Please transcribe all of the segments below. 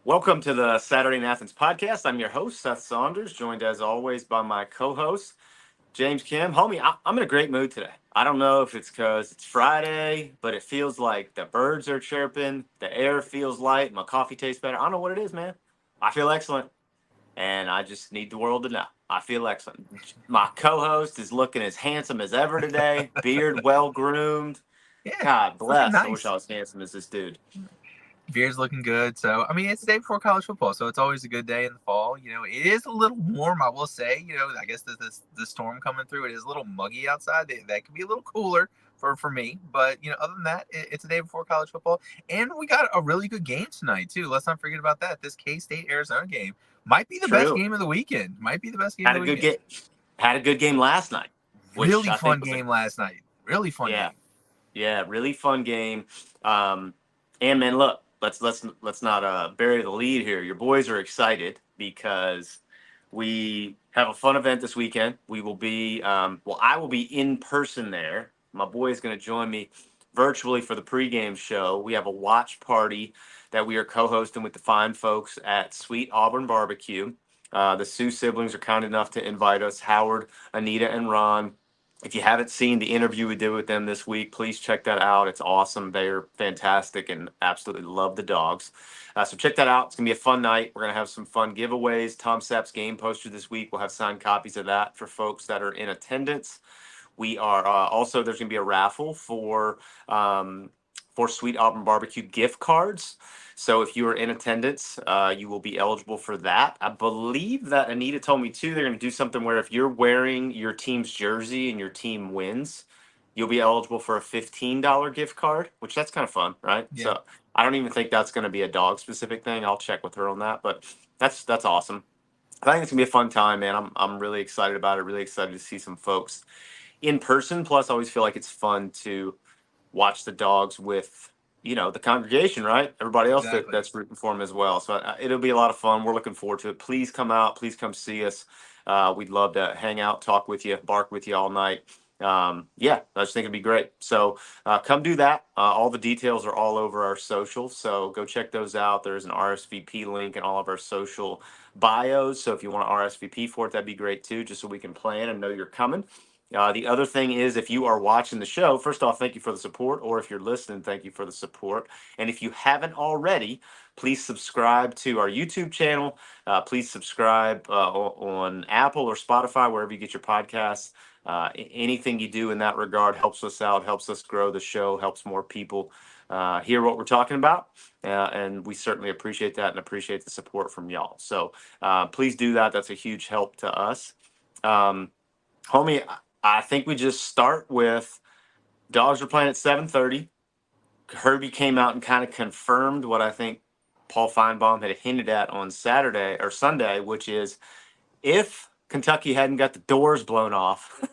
Welcome to the Saturday in Athens podcast. I'm your host, Seth Saunders, joined as always by my co host, James Kim. Homie, I'm in a great mood today. I don't know if it's because it's Friday, but it feels like the birds are chirping, the air feels light, my coffee tastes better. I don't know what it is, man. I feel excellent, and I just need the world to know. I feel excellent. My co host is looking as handsome as ever today, beard well groomed. Yeah, God looking bless. I wish I nice. was handsome as this dude. Beard's looking good. So, I mean, it's the day before college football, so it's always a good day in the fall. It is a little warm, I will say. I guess the storm coming through, it is a little muggy outside. That could be a little cooler for me. But, other than that, it's a day before college football. And we got a really good game tonight, too. Let's not forget about that. This K-State Arizona game might be the best True. game of the weekend. Might be the best game of Had the a good weekend. game. Had a good game last night, which Really I think fun was a game last night. Really fun yeah, game. yeah, really fun game. Um, and man, look, let's not bury the lead here. Your boys are excited because we have a fun event this weekend. We will be I will be in person there. My boy is going to join me virtually for the pregame show. We have a watch party that we are co-hosting with the fine folks at Sweet Auburn Barbecue. The Sue siblings are kind enough to invite us, Howard, Anita, and Ron. If you haven't seen the interview we did with them this week, please check that out. It's awesome. They're fantastic and absolutely love the dogs. So check that out. It's going to be a fun night. We're going to have some fun giveaways. Tom Sapp's game poster this week. We'll have signed copies of that for folks that are in attendance. We are also, there's going to be a raffle for Sweet Auburn Barbecue gift cards. So if you are in attendance, you will be eligible for that. I believe that Anita told me too, they're going to do something where if you're wearing your team's jersey and your team wins, you'll be eligible for a $15 gift card, which that's kind of fun, right? Yeah. So I don't even think that's going to be a dog specific thing. I'll check with her on that, but that's awesome. I think it's gonna be a fun time, man. I'm really excited about it. Really excited to see some folks in person. Plus, I always feel like it's fun to watch the dogs with the congregation, right? Everybody else Exactly. that's rooting for them as well. So it'll be a lot of fun. We're looking forward to it. Please come out. Please come see us. We'd love to hang out, talk with you, bark with you all night. Yeah, I just think it'd be great. So come do that. All the details are all over our socials. So go check those out. There's an RSVP link in all of our social bios. So if you want to RSVP for it, that'd be great too, just so we can plan and know you're coming. The other thing is, if you are watching the show, first off, thank you for the support, or if you're listening, thank you for the support. And if you haven't already, please subscribe to our YouTube channel. Please subscribe on Apple or Spotify, wherever you get your podcasts. Anything you do in that regard helps us out, helps us grow the show, helps more people hear what we're talking about. And we certainly appreciate that and appreciate the support from y'all. So please do that. That's a huge help to us. Um, Homie, I think we just start with Dogs are playing at 7:30. Herbie came out and kind of confirmed what I think Paul Feinbaum had hinted at on Saturday or Sunday, which is if Kentucky hadn't got the doors blown off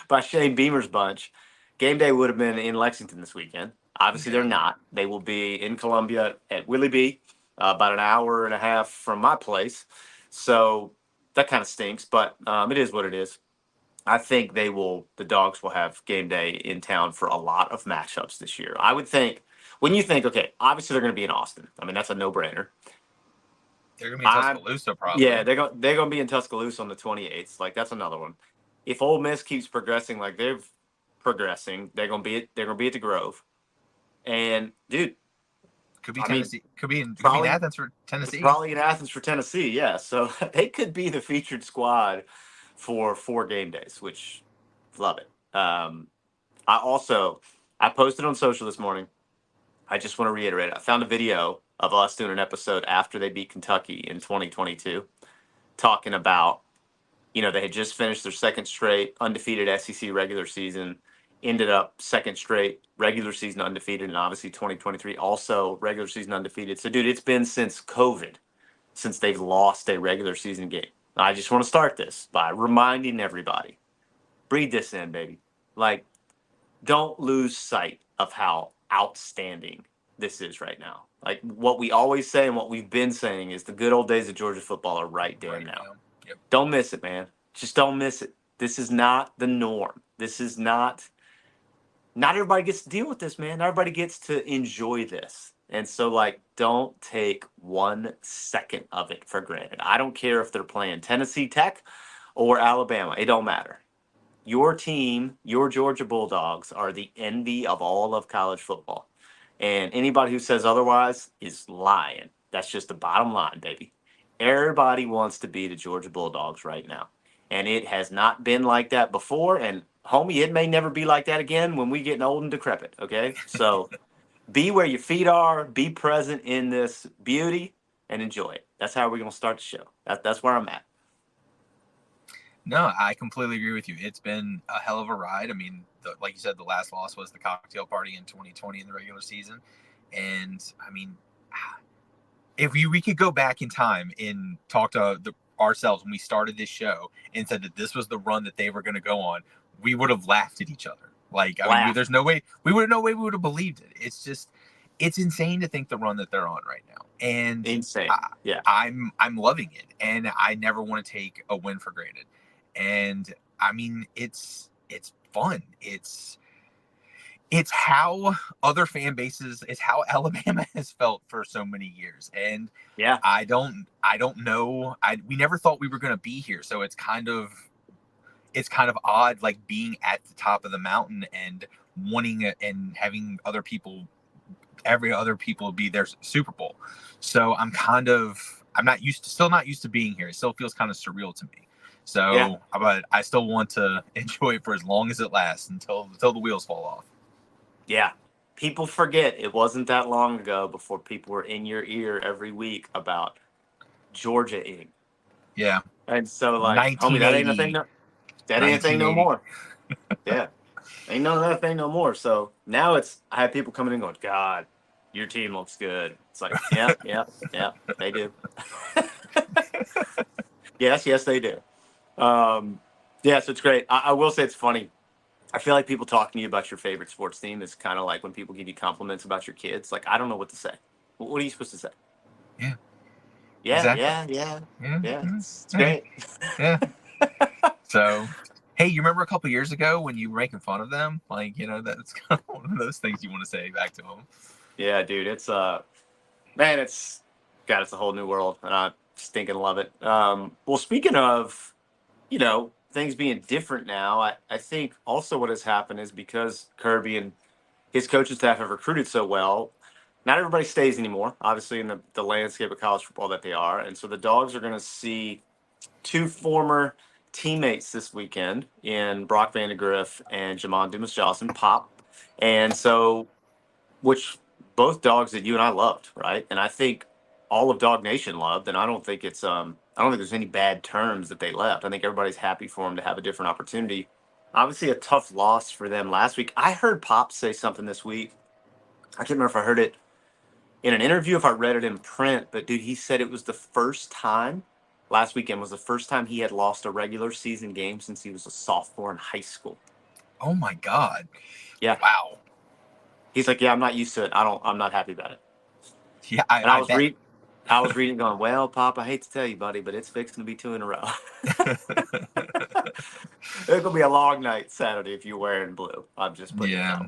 by Shane Beamer's bunch, game day would have been in Lexington this weekend. Obviously, they're Yeah. not. They will be in Columbia at Willie B, about an hour and a half from my place. So that kind of stinks, but it is what it is. I think the Dogs will have game day in town for a lot of matchups this year. I would think, when you think, okay, obviously they're going to be in Austin. I mean, that's a no brainer. They're going to be in I, Tuscaloosa yeah, probably. they're going to be in Tuscaloosa on the 28th. Like, that's another one. If Ole Miss keeps progressing like they're progressing, they're going to be at the Grove. And dude, Could be I mean, Tennessee. Could be in probably Athens for it's Tennessee. probably in Athens for Tennessee. Yeah, so they could be the featured squad for 4 game days, which love it. I also I posted on social this morning. I just want to reiterate. I found a video of us doing an episode after they beat Kentucky in 2022, talking about they had just finished their second straight undefeated SEC regular season, ended up second straight regular season undefeated, and obviously 2023 also regular season undefeated. So, dude, it's been since COVID since they've lost a regular season game. I just want to start this by reminding everybody, breathe this in, baby. Like, don't lose sight of how outstanding this is right now. Like what we always say and what we've been saying is the good old days of Georgia football are right damn Right now. now. Yep. Don't miss it, man. Just don't miss it. This is not the norm. This is not everybody gets to deal with this, man. Everybody gets to enjoy this. And so, like, don't take 1 second of it for granted. I don't care if they're playing Tennessee Tech or Alabama. It don't matter. Your team, your Georgia Bulldogs, are the envy of all of college football. And anybody who says otherwise is lying. That's just the bottom line, baby. Everybody wants to be the Georgia Bulldogs right now. And it has not been like that before. And homie, it may never be like that again when we get old and decrepit. Okay. So be where your feet are, be present in this beauty, and enjoy it. That's how we're going to start the show. That's where I'm at. No, I completely agree with you. It's been a hell of a ride. I mean, like you said, the last loss was the cocktail party in 2020 in the regular season. And I mean, if we could go back in time and talk to ourselves when we started this show and said that this was the run that they were going to go on, we would have laughed at each other. Like, I mean, there's no way we would have believed it. It's just, it's insane to think the run that they're on right now. And insane. Yeah. I'm loving it. And I never want to take a win for granted. And I mean, it's fun. It's how other fan bases, it's how Alabama has felt for so many years. And yeah, I don't know. We never thought we were going to be here. So it's kind of odd, like being at the top of the mountain and wanting it and having every other people be their Super Bowl. So I'm still not used to being here. It still feels kind of surreal to me. So, yeah. But I still want to enjoy it for as long as it lasts until the wheels fall off. Yeah. People forget it wasn't that long ago before people were in your ear every week about Georgia Inc. Yeah. And so, like, homie, that ain't a thing. That ain't a thing no more. Yeah. Ain't none of that thing no more. So now I have people coming in going, God, your team looks good. It's like, yeah, they do. yes, they do. Yeah, so it's great. I will say it's funny. I feel like people talking to you about your favorite sports team is kind of like when people give you compliments about your kids. Like, I don't know what to say. What are you supposed to say? Yeah. Yeah, Exactly. yeah. It's great. Yeah. So, hey, you remember a couple years ago when you were making fun of them? Like, that's kind of one of those things you want to say back to them. Yeah, dude. It's man, it's a whole new world, and I stinking love it. Well, speaking of, things being different now, I think also what has happened is because Kirby and his coaching staff have recruited so well, not everybody stays anymore, obviously, in the landscape of college football that they are. And so the Dogs are going to see two former teammates this weekend in Brock Vandegrift and Jamon Dumas Johnson pop. And so, which both dogs that you and I loved, right? And I think all of Dog Nation loved, and I don't think I don't think there's any bad terms that they left. I think everybody's happy for them to have a different opportunity. Obviously, a tough loss for them last week. I heard Pop say something this week. I can't remember if I heard it in an interview, if I read it in print, but dude, he said it was the first time last weekend was the first time he had lost a regular season game since he was a sophomore in high school. Oh my God. Yeah. Wow. He's like, yeah, I'm not used to it. I'm not happy about it. Yeah, And I was reading going, well, Pop, I hate to tell you, buddy, but it's fixing to be 2 in a row. It's going to be a long night Saturday if you're wearing blue. I'm just putting it that way.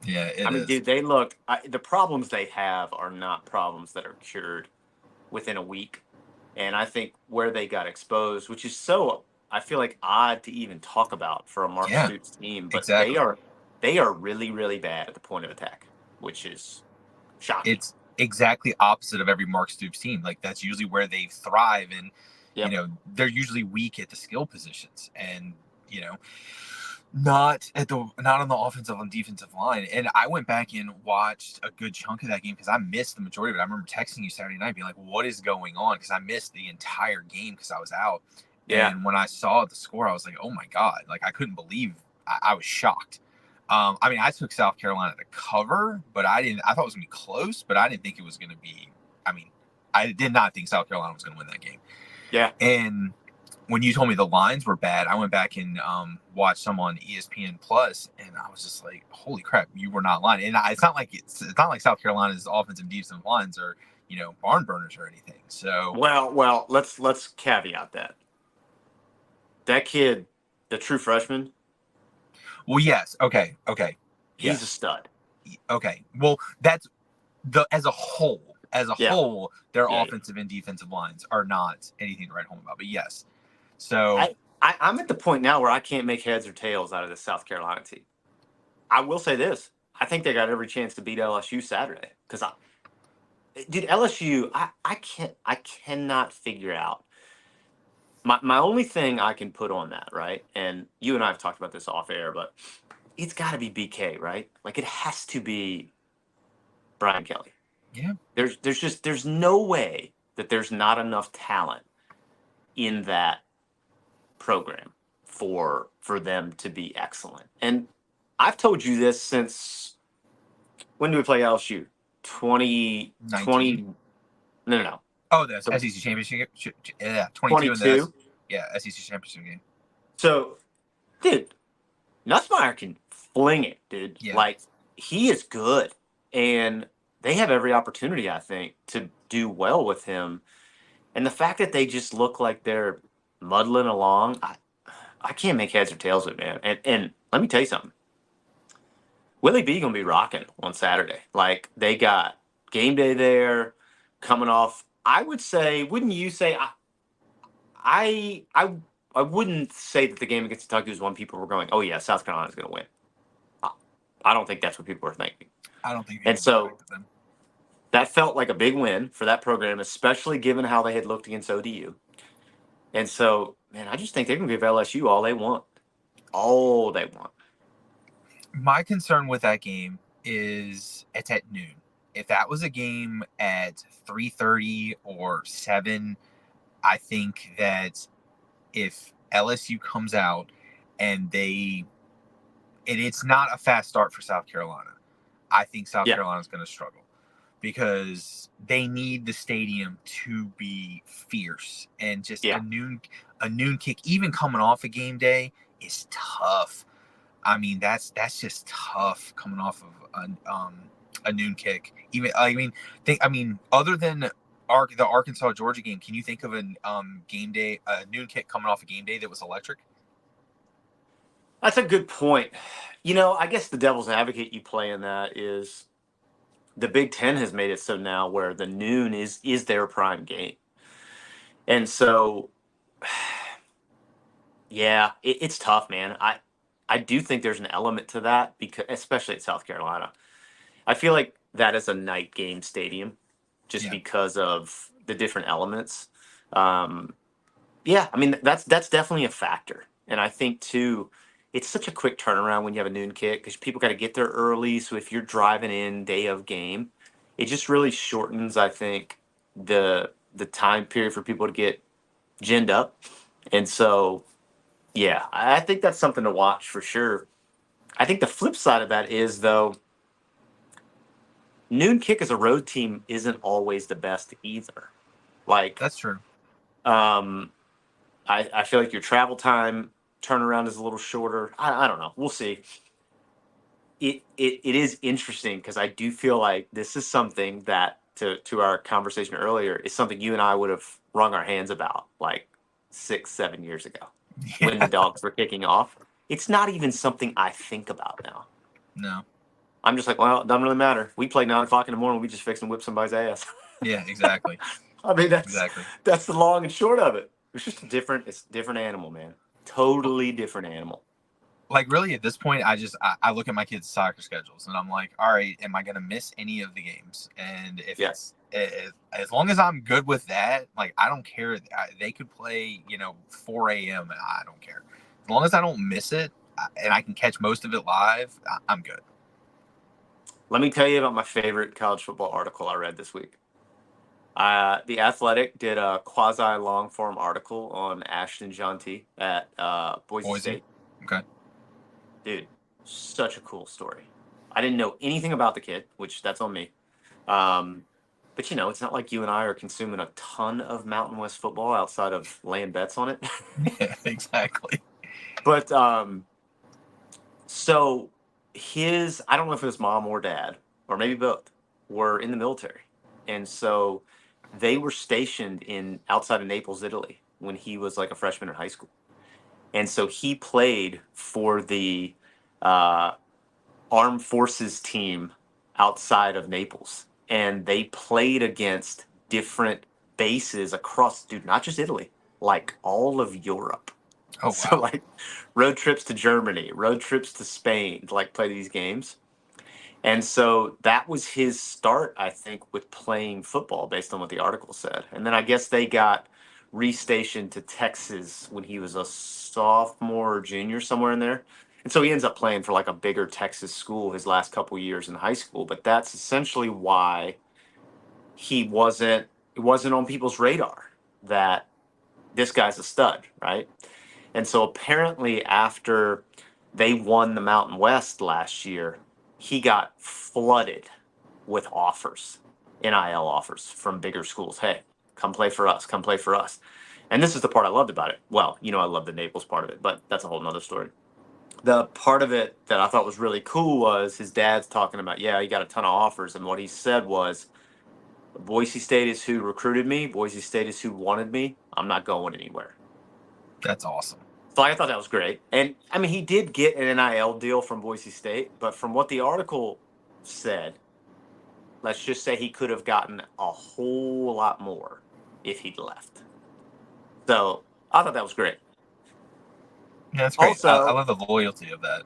Yeah, it is. Dude, the problems they have are not problems that are cured within a week. And I think where they got exposed, which is so, I feel like odd to even talk about for a Mark Stoops team, but exactly. they are really, really bad at the point of attack, which is shocking. It's exactly opposite of every Mark Stoops team. Like, that's usually where they thrive, and they're usually weak at the skill positions, and not on the offensive and defensive line. And I went back and watched a good chunk of that game because I missed the majority of it. I remember texting you Saturday night being like, what is going on? Because I missed the entire game because I was out. Yeah. And when I saw the score, I was like, oh my God. Like, I couldn't believe, I was shocked. I mean, I took South Carolina to cover, but I thought it was going to be close, but I didn't think it was going to be, I did not think South Carolina was going to win that game. Yeah. And when you told me the lines were bad, I went back and watched some on ESPN Plus, and I was just like, "Holy crap, you were not lying!" And it's not like South Carolina's offensive and defensive lines are barn burners or anything. So well, let's caveat that. That kid, the true freshman. Well, yes, okay, He's a stud. Okay, well, that's as a whole, Yeah. their Yeah. offensive and defensive lines are not anything to write home about. But yes, so I'm at the point now where I can't make heads or tails out of the South Carolina team. I will say this: I think they got every chance to beat LSU Saturday because dude, LSU, I cannot figure out. My only thing I can put on that, right? And you and I have talked about this off air, but it's got to be BK, right? Like it has to be Brian Kelly. yeah, There's no way that there's not enough talent in that program for them to be excellent. And I've told you this since when do we play LSU? 2020. 19. No, no, no. Oh, the So SEC championship. Yeah, 22 in the 22. SEC championship game. So, dude, Nussmeier can fling it, dude. Yeah, Like he is good, and they have every opportunity, I think, to do well with him. And the fact that they just look like they're muddling along, I can't make heads or tails of it, man. And let me tell you something. Willie B gonna be rocking on Saturday. Like they got game day there, coming off. I would say, wouldn't you say? I I I wouldn't say that the game against Kentucky was one people were going, oh yeah, South Carolina's gonna win. I, I don't think that's what people were thinking. I don't think And people so expected them. that felt like a big win for that program, especially given how they had looked against ODU. And so, man, I just think they're gonna give LSU all they want. All they want. My concern with that game is it's at noon. If that was a game at 3:30 or 7, I think that if LSU comes out and it's not a fast start for South Carolina, I think South Yeah. Carolina's going to struggle because they need the stadium to be fierce, and just Yeah. a noon kick, even coming off a game day, is tough. I mean, that's just tough coming off of a noon kick. Even other than the Arkansas Georgia game, can you think of a game day, a noon kick coming off a game day that was electric? That's a good point. I guess the devil's advocate you play in that is the Big Ten has made it so now where the noon is their prime game. And so yeah, it's tough, man. I do think there's an element to that because especially at South Carolina. I feel like that is a night game stadium just Yeah, because of the different elements. Um, yeah, I mean that's definitely a factor. And I think too it's such a quick turnaround when you have a noon kick because people got to get there early. So if you're driving in day of game, it just really shortens, I think, the time period for people to get ginned up. And so, yeah, I think that's something to watch for sure. I think the flip side of that is though, noon kick as a road team isn't always the best either. Like, that's true. um, I feel like your travel time turnaround is a little shorter. I don't know. We'll see. It is interesting because I do feel like this is something that to our conversation earlier is something you and I would have wrung our hands about like 6, 7 years ago when the Yeah, Dogs were kicking off. It's not even something I think about now. no, I'm just like, well, it doesn't really matter. We play 9 o'clock in the morning. We just fix and whip somebody's ass. yeah, exactly, I mean, exactly. that's the long and short of it. It's just it's a different animal, man. Totally different animal. Like really at this point, I look at my kids' soccer schedules and I'm like, all right, am I gonna miss any of the games? And if Yeah. it's as long as I'm good with that, like I don't care. They could play 4 a.m. and I don't care as long as I don't miss it and I can catch most of it live. I'm good. Let me tell you about my favorite college football article I read this week. The Athletic did a quasi long form article on Ashton Jeanty at Boise Boise, State. okay, Dude, such a cool story. I didn't know anything about the kid, which that's on me. Um, but it's not like you and I are consuming a ton of Mountain West football outside of laying bets on it. yeah, exactly. But so I don't know if it was mom or dad, or maybe both, were in the military. And so they were stationed in outside of Naples, Italy, when he was like a freshman in high school. And so he played for the uh, armed forces team outside of Naples. and they played against different bases across, dude, not just Italy, like all of Europe. Oh, So wow. like road trips to Germany, road trips to Spain to like play these games. And so that was his start, I think, with playing football based on what the article said. And then I guess they got restationed to Texas when he was a sophomore or junior, somewhere in there. And so he ends up playing for like a bigger Texas school his last couple years in high school. But that's essentially why it wasn't on people's radar that this guy's a stud, right? And so apparently, after they won the Mountain West last year, he got flooded with offers, NIL offers from bigger schools. Hey, come play for us, come play for us. And this is the part I loved about it. Well, I love the Naples part of it, but that's a whole nother story. The part of it that I thought was really cool was his dad's talking about, yeah, he got a ton of offers. And what he said was, Boise State is who recruited me. Boise State is who wanted me. I'm not going anywhere. That's awesome. So I thought that was great. And I mean, he did get an NIL deal from Boise State, but from what the article said, let's just say he could have gotten a whole lot more if he'd left. So I thought that was great. Yeah, that's great. I Also, love the loyalty of that.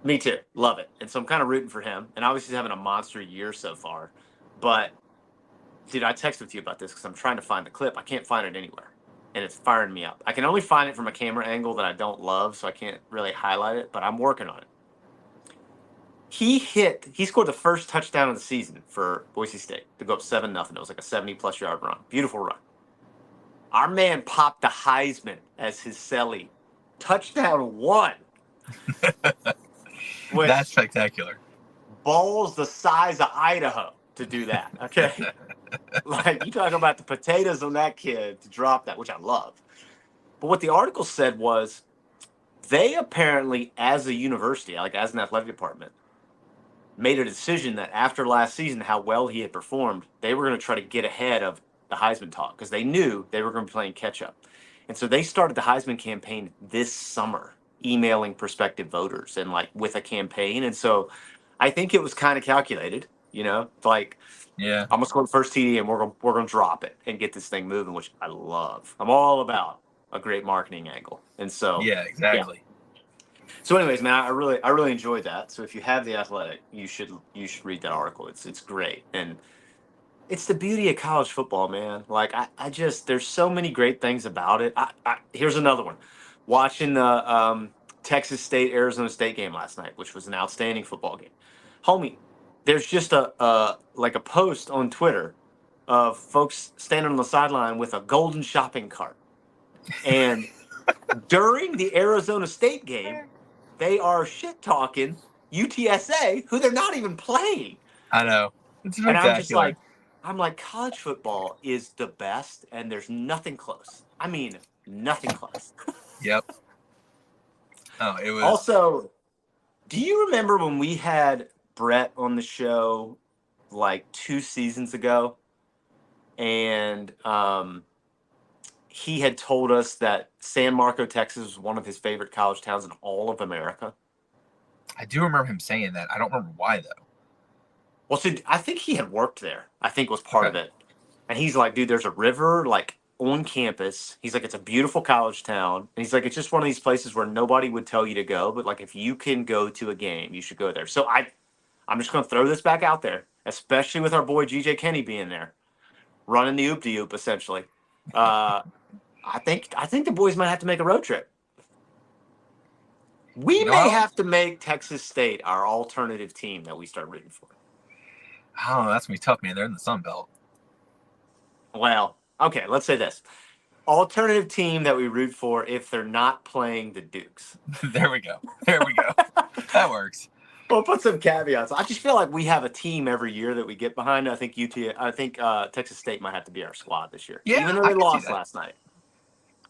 me too. Love it. And so I'm kind of rooting for him. And obviously, he's having a monster year so far. But, dude, I texted with you about this because I'm trying to find the clip. I can't find it anywhere. And it's firing me up. I can only find it from a camera angle that I don't love, so I can't really highlight it, but I'm working on it. He scored the first touchdown of the season for Boise State to go up 7-0. It was like a 70-plus yard run. Beautiful run. Our man popped the Heisman as his celly. Touchdown 1. That's Which spectacular. balls the size of Idaho to do that. Okay. Like, you talk about the potatoes on that kid to drop that, which I love. But what the article said was they apparently, as a university, like as an athletic department, made a decision that after last season, how well he had performed, they were going to try to get ahead of the Heisman talk because they knew they were going to be playing catch up. And so they started the Heisman campaign this summer, emailing prospective voters and like with a campaign. And so I think it was kind of calculated, like Yeah. I'm gonna score the first TD and we're gonna drop it and get this thing moving, which I love. I'm all about a great marketing angle. And so Yeah, yeah. exactly. So, anyways, man, I really enjoyed that. So, if you have the Athletic, you should read that article. It's great, and it's the beauty of college football, man. Like I just there's so many great things about it. Here's another one. Watching the Texas State Arizona State game last night, which was an outstanding football game, homie. There's just a post on Twitter of folks standing on the sideline with a golden shopping cart, and during the Arizona State game they are shit talking UTSA, who they're not even playing. I know. It's And spectacular. I'm like, college football is the best, and there's nothing close. I mean, nothing close. Yep. Oh, it was. Also, do you remember when we had Brett on the show like 2 seasons ago? And he had told us that San Marco, Texas was one of his favorite college towns in all of America. I do remember him saying that. I don't remember why though. Well, so I think he had worked there. I think was part of Okay. it. And he's like, dude, there's a river like on campus. He's like, it's a beautiful college town. And he's like, it's just one of these places where nobody would tell you to go, but like if you can go to a game, you should go there. So I'm just gonna throw this back out there, especially with our boy GJ Kenny being there, running the oop de oop essentially. I think the boys might have to make a road trip. We may Well, have to make Texas State our alternative team that we start rooting for. I don't know. That's gonna be tough, man. They're in the Sun Belt. Well, okay, let's say this. Alternative team that we root for if they're not playing the Dukes. There we go. There we go. That works. We'll put some caveats. I just feel like we have a team every year that we get behind. I think Texas State might have to be our squad this year. Yeah, Even though I they can see lost that. last night.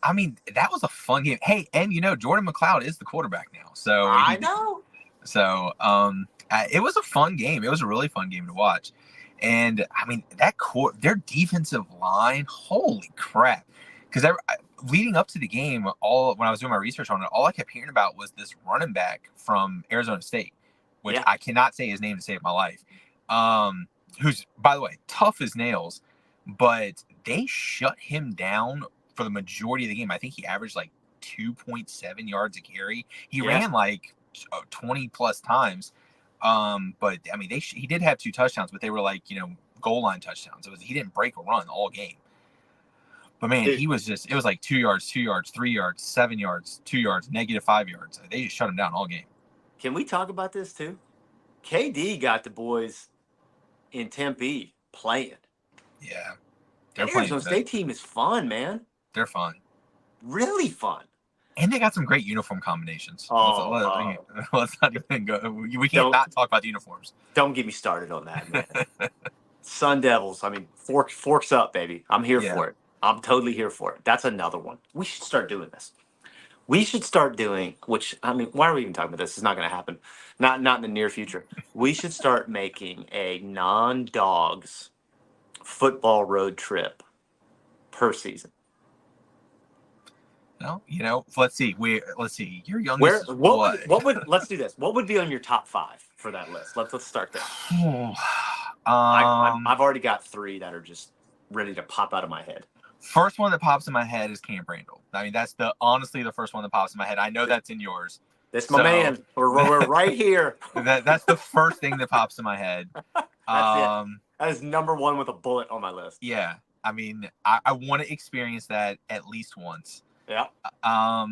I mean, that was a fun game. Hey, and Jordan McLeod is the quarterback now. So I know. So it was a fun game. It was a really fun game to watch. And I mean, their defensive line, holy crap. Because leading up to the game, when I was doing my research on it, all I kept hearing about was this running back from Arizona State, which Yeah. I cannot say his name to save my life. who's, by the way, tough as nails, but they shut him down for the majority of the game. I think he averaged like 2.7 yards a carry. He Yeah. ran like 20 plus times. But I mean, he did have 2 touchdowns, but they were like, goal line touchdowns. He didn't break a run all game. But man, Dude, it was like 2 yards, 2 yards, 3 yards, 7 yards, 2 yards, -5 yards. They just shut him down all game. can we talk about this too? KD got the boys in Tempe playing. Yeah, they're That playing Arizona good. State team is fun, man. They're fun. Really fun. And they got some great uniform combinations. Oh. Let's not even go. We can't Don't not talk about the uniforms. don't get me started on that, man. Sun Devils. I mean, forks up, baby. I'm here Yeah. for it. I'm totally here for it. That's another one. We should start doing this. We should start doing, which I mean, why are we even talking about this? It's not going to happen. Not in the near future. We should start making a non-Dogs football road trip per season. No, let's see. Let's see. Your youngest is What would let's do this. What would be on your top 5 for that list? Let's start there. I've already got 3 that are just ready to pop out of my head. First one that pops in my head is Camp Randall. I mean, that's honestly the first one that pops in my head. I know that's in yours. That's my man. We're right here. That's the first thing that pops in my head. That's it. That is number 1 with a bullet on my list. Yeah. I mean, I want to experience that at least once. Yeah. I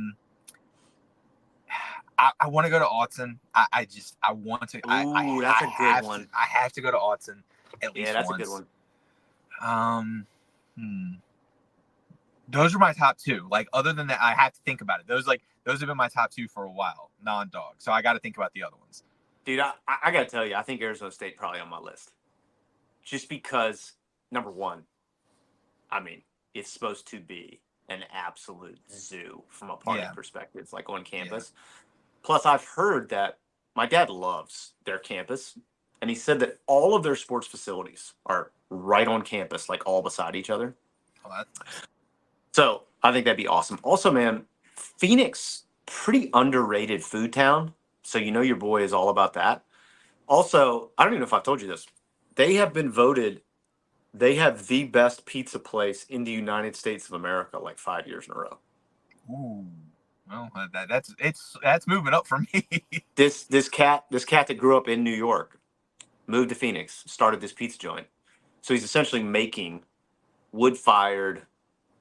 want to go to Autzen. I want to. Ooh, that's a good one. I have to go to Autzen at least once. Yeah, that's a good one. Those are my top 2. Like, other than that, I have to think about it. Those have been my top 2 for a while, non-Dog. So I got to think about the other ones. Dude, I got to tell you, I think Arizona State probably on my list. Just because, number 1, I mean, it's supposed to be an absolute zoo from a party perspective. It's like on campus. Yeah. Plus, I've heard that my dad loves their campus. And he said that all of their sports facilities are right on campus, like all beside each other. Oh, that's nice. So I think that'd be awesome. Also, man, Phoenix, pretty underrated food town. So your boy is all about that. Also, I don't even know if I've told you this. They have been voted, they have the best pizza place in the United States of America like 5 years in a row. Ooh. Well, that's moving up for me. This cat that grew up in New York moved to Phoenix, started this pizza joint. So he's essentially making wood-fired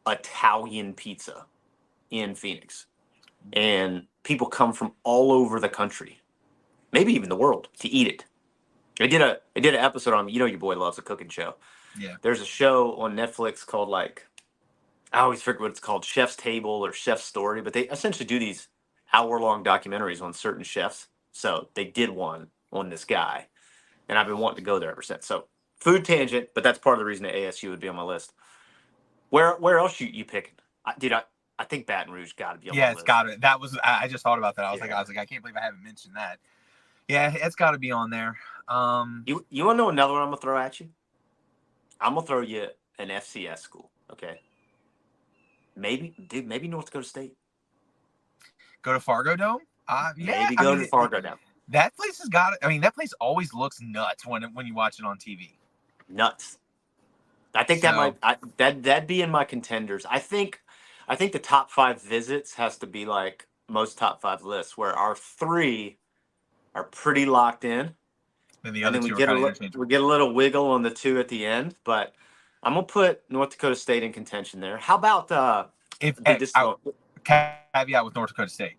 Italian pizza in Phoenix. And people come from all over the country, maybe even the world, to eat it. I did an episode on, your boy loves a cooking show. Yeah. There's a show on Netflix called I always forget what it's called, Chef's Table or Chef's Story, but they essentially do these hour-long documentaries on certain chefs. So they did one on this guy, and I've been wanting to go there ever since. So food tangent, but that's part of the reason that ASU would be on my list. Where else you picking? I think Baton Rouge got to be on my list. Yeah, it's got it. That was I just thought about that. I was like, I can't believe I haven't mentioned that. Yeah, it's got to be on there. You want to know another one I'm gonna throw at you? I'm gonna throw you an FCS school. Okay. Maybe North Dakota State. Go to Fargo Dome? Maybe go to Fargo Dome. That place has got it. I mean, that place always looks nuts when you watch it on TV. Nuts. I think that'd be in my contenders. I think the top 5 visits has to be like most top 5 lists, where our 3 are pretty locked in. And the other 2 we get a little wiggle on the 2 at the end, but I'm gonna put North Dakota State in contention there. How about caveat with North Dakota State?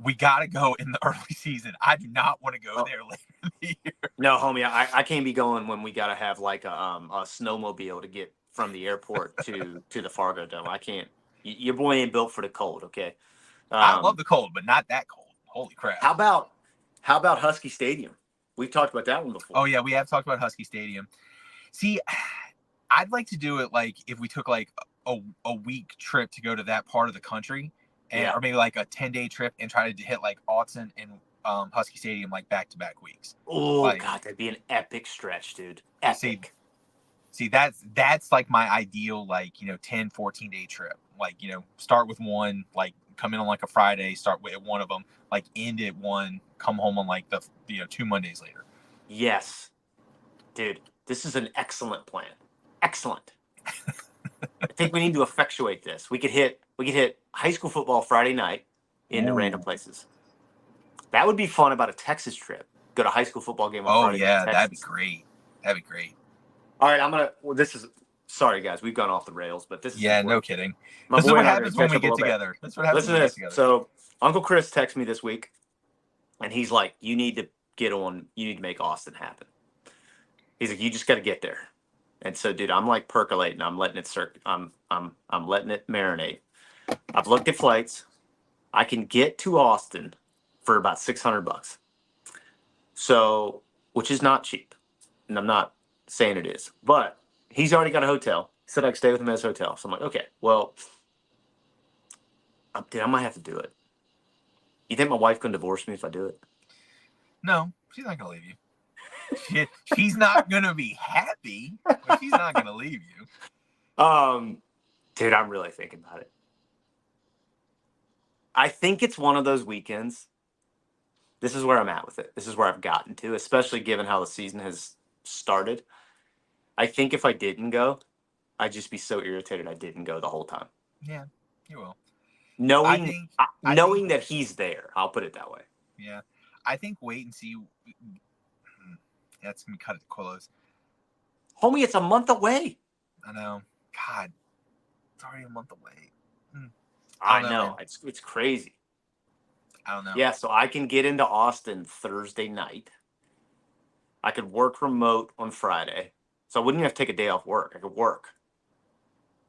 We gotta go in the early season. I do not want to go there later in the year. No, homie, I can't be going when we gotta have like a snowmobile to get from the airport to the Fargo Dome. I can't. Your boy ain't built for the cold. Okay. I love the cold, but not that cold. Holy crap! How about Husky Stadium? We've talked about that one before. Oh yeah, we have talked about Husky Stadium. See, I'd like to do it like if we took like a week trip to go to that part of the country, or maybe like a 10-day trip and try to hit like Autzen and Husky Stadium like back-to-back weeks. Oh God, that'd be an epic stretch, dude. Epic. See, that's like my ideal 10, 14-day trip. Like, start with one, like come in on like a Friday, start with one of them, like end at one, come home on like the 2 Mondays later. Yes, dude. This is an excellent plan. Excellent. I think we need to effectuate this. We could hit high school football Friday night into random Ooh. places. That would be fun about a Texas trip. Go to high school football game on Oh Friday night yeah, in that'd be Texas. great. That'd be great. All right, this is sorry guys, we've gone off the rails, but this is Yeah, no important. kidding. My This is boy what and I are going happens to when catch we up a get little bit. together. That's what happens Listen when to we get this. together. So Uncle Chris texted me this week, and he's like, "You need to get on. You need to make Austin happen." He's like, "You just got to get there." And so, dude, I'm like percolating. I'm letting it I'm letting it marinate. I've looked at flights. I can get to Austin for about $600. So, which is not cheap, and I'm not saying it is, but he's already got a hotel. He said I could stay with him at his hotel. So I'm like, okay, well, dude, I might have to do it. You think my wife can divorce me if I do it? No, she's not gonna leave you. She's not gonna be happy, but she's not gonna leave you. Dude, I'm really thinking about it. I think it's one of those weekends. This is where I'm at with it. This is where I've gotten to, especially given how the season has started. I think if I didn't go, I'd just be so irritated I didn't go the whole time. Yeah, you will. Knowing I think that he's there, I'll put it that way. yeah, I think wait and see. That's gonna cut it close. Homie, it's a month away. I know. God, it's already a month away. I know. It's crazy. I don't know. Yeah, so I can get into Austin Thursday night. I could work remote on Friday. So I wouldn't even have to take a day off work. I could work.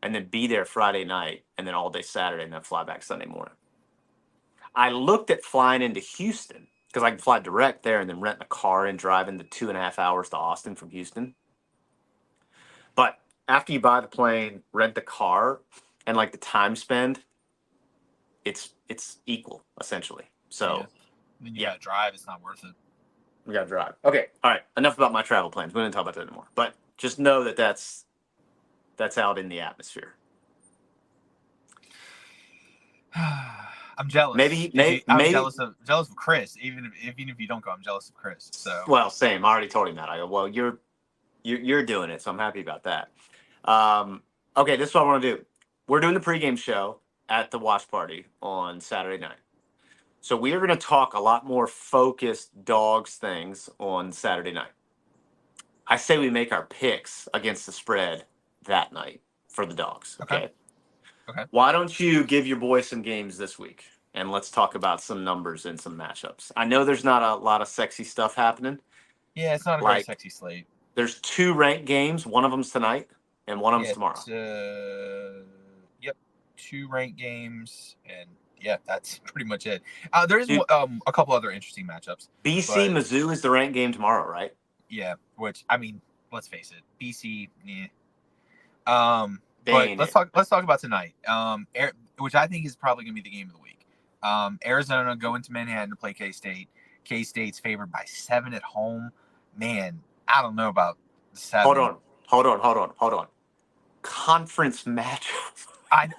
And then be there Friday night and then all day Saturday and then fly back Sunday morning. I looked at flying into Houston because I can fly direct there and then rent a car and drive in the 2.5 hours to Austin from Houston. But after you buy the plane, rent the car, and like the time spend, it's equal essentially. So yeah. Then you gotta drive. It's not worth it. we gotta drive. Okay, all right. Enough about my travel plans. We don't talk about that anymore. But just know that that's out in the atmosphere. I'm jealous. I'm jealous of Chris. Even if you don't go, I'm jealous of Chris. So well, same. I already told him that. I go, well, you're doing it, so I'm happy about that. Okay, this is what I want to do. We're doing the pregame show at the watch party on Saturday night. So we are going to talk a lot more focused Dawgs things on Saturday night. I say we make our picks against the spread that night for the Dawgs. Okay. Why don't you give your boy some games this week? And let's talk about some numbers and some matchups. I know there's not a lot of sexy stuff happening. Yeah, it's not a very sexy slate. There's 2 ranked games. One of them's tonight and one of them's tomorrow. Yep. 2 ranked games. And yeah, that's pretty much it. There's a couple other interesting matchups. BC Mizzou is the ranked game tomorrow, right? Yeah, which I mean, let's face it, BC. But let's talk about tonight. Which I think is probably gonna be the game of the week. Arizona going to Manhattan to play K-State. K-State's favored by 7 at home. Man, I don't know about the 7. Hold on. Conference matchup.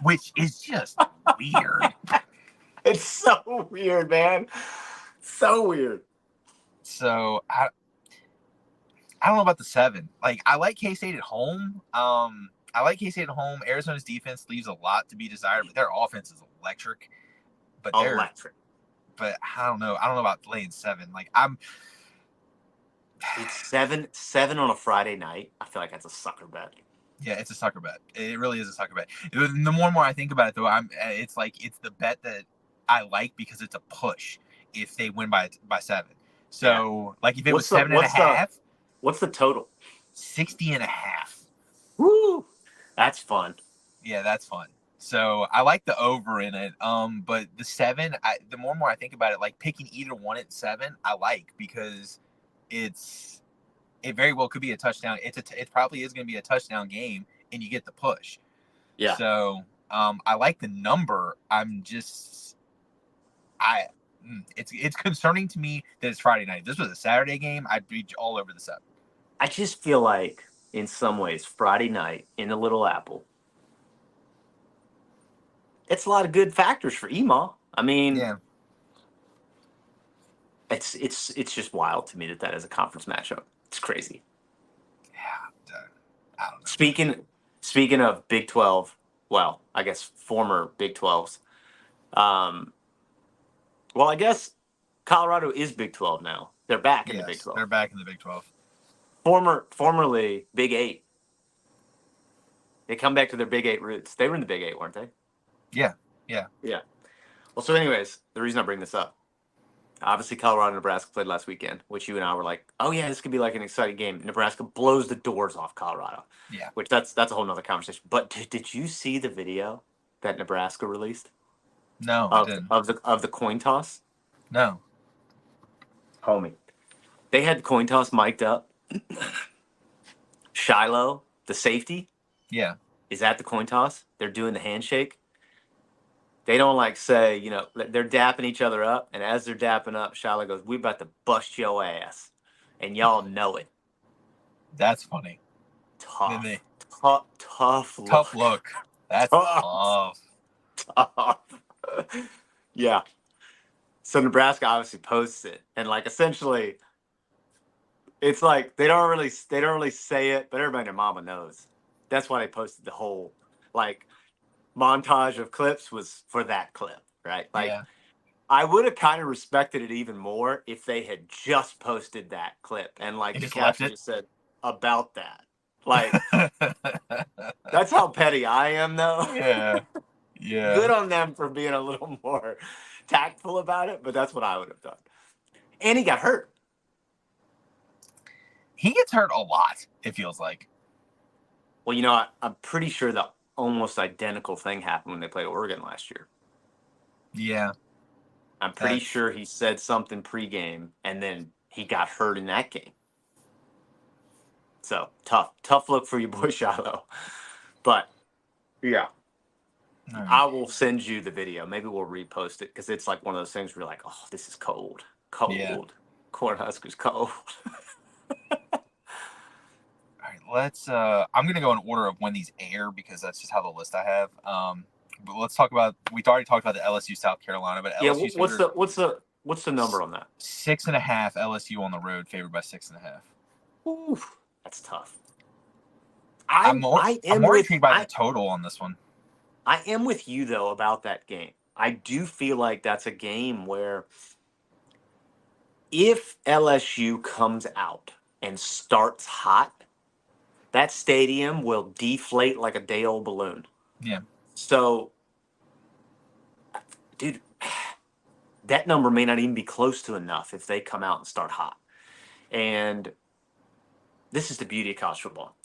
Which is just weird. It's so weird, man. So weird. So I don't know about the 7. Like, I like K-State at home. Arizona's defense leaves a lot to be desired, but their offense is electric. But But I don't know. I don't know about laying 7. Like it's 7 on a Friday night. I feel like that's a sucker bet. Yeah, it's a sucker bet. It really is a sucker bet. The more and more I think about it, though, it's the bet that I like because it's a push if they win by 7. So, like, if it was 7.5. What's the total? 60.5. Woo! That's fun. Yeah, that's fun. So I like the over in it. But the 7, the more and more I think about it, like picking either one at 7, I like because it very well could be a touchdown. It probably is going to be a touchdown game, and you get the push. Yeah. So I like the number. It's concerning to me that it's Friday night. If this was a Saturday game, I'd be all over the 7. I just feel like, in some ways, Friday night in the Little Apple, it's a lot of good factors for Ema. I mean, yeah, it's just wild to me that is a conference matchup. It's crazy. Yeah, I don't know. Speaking of Big 12, well, I guess former Big 12s. Well, I guess Colorado is Big 12 now. They're back in the Big Yes, 12. they're back in the Big 12. Formerly Big 8. They come back to their Big 8 roots. They were in the Big 8, weren't they? Yeah, yeah. Yeah. Well, so anyways, the reason I bring this up, obviously Colorado and Nebraska played last weekend, which you and I were like, oh yeah, this could be like an exciting game. Nebraska blows the doors off Colorado. Yeah. Which that's a whole nother conversation. But did you see the video that Nebraska released No, I didn't. of the coin toss? No. Homie. They had the coin toss mic'd up. Shiloh, the safety, Yeah. is at the coin toss. They're doing the handshake. They don't like say, they're dapping each other up. And as they're dapping up, Shiloh goes, "We about to bust your ass. And y'all know it." That's funny. Then Tough. they Tough look. tough look. That's Tough. tough. Yeah. So Nebraska obviously posts it. And like essentially it's like they don't really say it, but everybody and their mama knows. That's why they posted the whole like montage of clips was for that clip, right? Like Yeah. I would have kind of respected it even more if they had just posted that clip and like They the just left caption it. just said about that. Like that's how petty I am though. Yeah. Yeah. Good on them for being a little more tactful about it, but that's what I would have done. And he got hurt. He gets hurt a lot, it feels like. Well, I'm pretty sure the almost identical thing happened when they played Oregon last year. Yeah. I'm pretty sure he said something pregame, and then he got hurt in that game. So tough look for your boy Shiloh. But yeah, Right. I will send you the video. Maybe we'll repost it because it's like one of those things where you're like, oh, this is cold. Yeah. Cornhuskers cold. All right, let's I'm gonna go in order of when these air because that's just how the list I have. But let's talk about we already talked about the LSU South Carolina, but Yeah, LSU's what's the number on that? 6.5 LSU on the road, favored by 6.5. Oof, that's tough. I'm more intrigued by the total on this one. I am with you though about that game. I do feel like that's a game where if LSU comes out and starts hot, that stadium will deflate like a day-old balloon. Yeah. So, dude, that number may not even be close to enough if they come out and start hot. And this is the beauty of college football.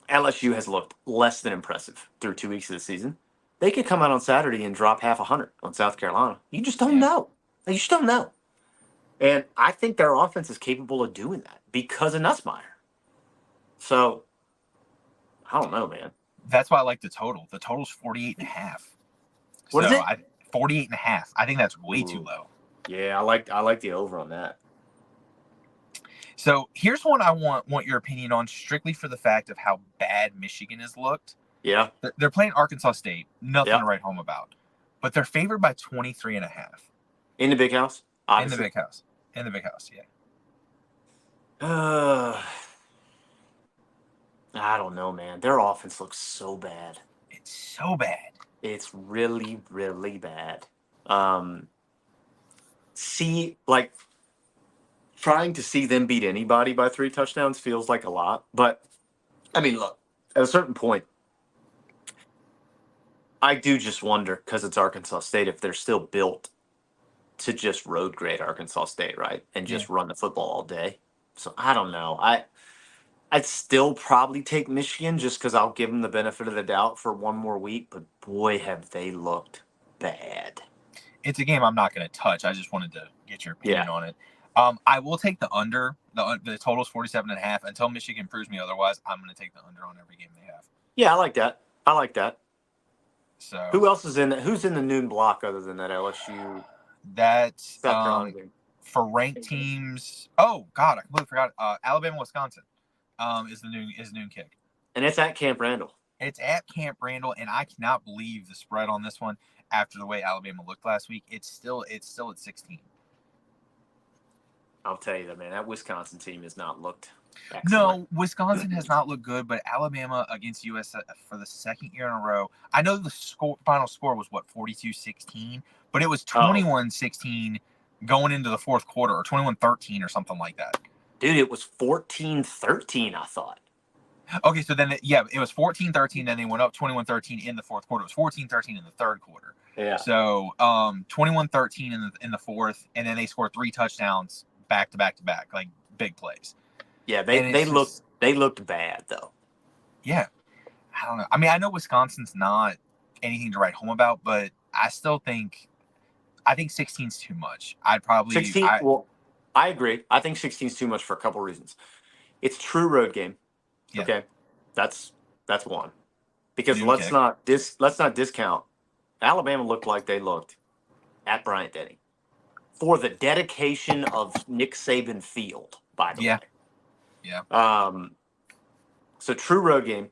LSU has looked less than impressive through 2 weeks of the season. They could come out on Saturday and drop half 100 on South Carolina. You just don't know. You just don't know. And I think their offense is capable of doing that because of Nussmeier. So, I don't know, man. That's why I like the total. The total's 48.5. What is it? 48.5. I think that's way too low. Yeah, I like the over on that. So here's one I want your opinion on, strictly for the fact of how bad Michigan has looked. Yeah. They're playing Arkansas State. Nothing to write home about. But they're favored by 23.5. In the big house? Obviously. In the big house. In the big house, yeah. I don't know, man. Their offense looks so bad. It's so bad. It's really, really bad. Trying to see them beat anybody by 3 touchdowns feels like a lot. But, I mean, look, at a certain point, I do just wonder, because it's Arkansas State, if they're still built to just road grade Arkansas State, right? And just run the football all day. So, I don't know. I'd still probably take Michigan just because I'll give them the benefit of the doubt for one more week. But, boy, have they looked bad. It's a game I'm not going to touch. I just wanted to get your opinion on it. I will take the under. The total's 47.5. Until Michigan proves me otherwise, I'm going to take the under on every game they have. Yeah, I like that. So who else is in it? Who's in the noon block other than that LSU? That's South Carolina game. For ranked teams. Oh God, I completely forgot. Alabama, Wisconsin, is the noon kick. And it's at Camp Randall. It's at Camp Randall, and I cannot believe the spread on this one after the way Alabama looked last week. It's still at 16. I'll tell you that, man. That Wisconsin team has not looked Excellent. No, Wisconsin has not looked good, but Alabama against US for the second year in a row. I know the final score was what, 42-16, but it was Oh, 21-16 going into the fourth quarter, or 21-13 or something like that. dude, it was 14-13, I thought. Okay, so then it was 14-13, then they went up 21-13 in the fourth quarter. It was 14-13 in the third quarter. Yeah. So 21-13 in the fourth, and then they scored 3 touchdowns back to back to back, like big plays. Yeah, And it's just, they looked bad though. yeah, I don't know. I mean, I know Wisconsin's not anything to write home about, but I still think 16 is too much. 16, well, I agree. I think 16 is too much for a couple reasons. It's true road game. Yeah, Okay. That's one. Because noon kick. let's not discount. Alabama looked like they looked at Bryant Denny for the dedication of Nick Saban Field, by the Yeah, way. yeah, So true road game,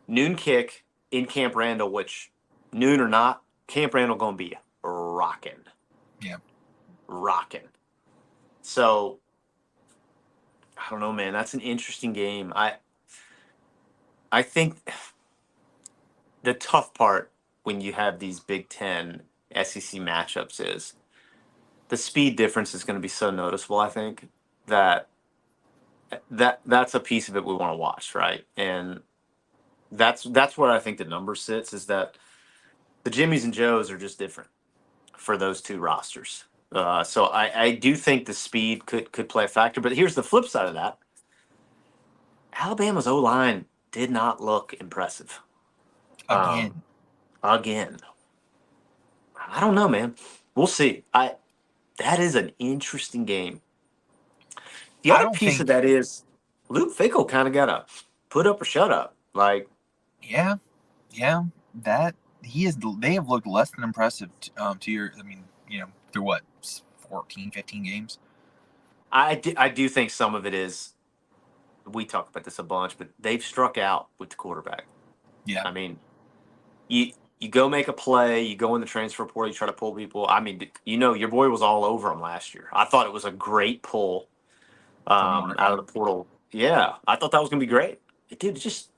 noon kick in Camp Randall, which noon or not, Camp Randall gonna be rocking. yeah. Rocking. So I don't know, man. That's an interesting game. I think the tough part when you have these Big Ten SEC matchups is the speed difference is going to be so noticeable. I think that that's a piece of it we want to watch, right? And that's where I think the number sits is that the Jimmies and Joes are just different for those two rosters. So I do think the speed could play a factor. But here's the flip side of that: Alabama's O line did not look impressive. Um, Again, again, I don't know, man. We'll see. I That is an interesting game. The I other don't piece of think. that is Luke Fickle kind of got to put up or shut up. Like Yeah, yeah. That he is. They have looked less than impressive. To your, I mean, through what, 14, 15 games. I do think some of it is we talk about this a bunch, but they've struck out with the quarterback. Yeah, I mean, you you go make a play, you go in the transfer portal, you try to pull people. I mean, your boy was all over him last year. I thought it was a great pull from out Mordecai. of the portal. Yeah, I thought that was gonna be great. Dude, just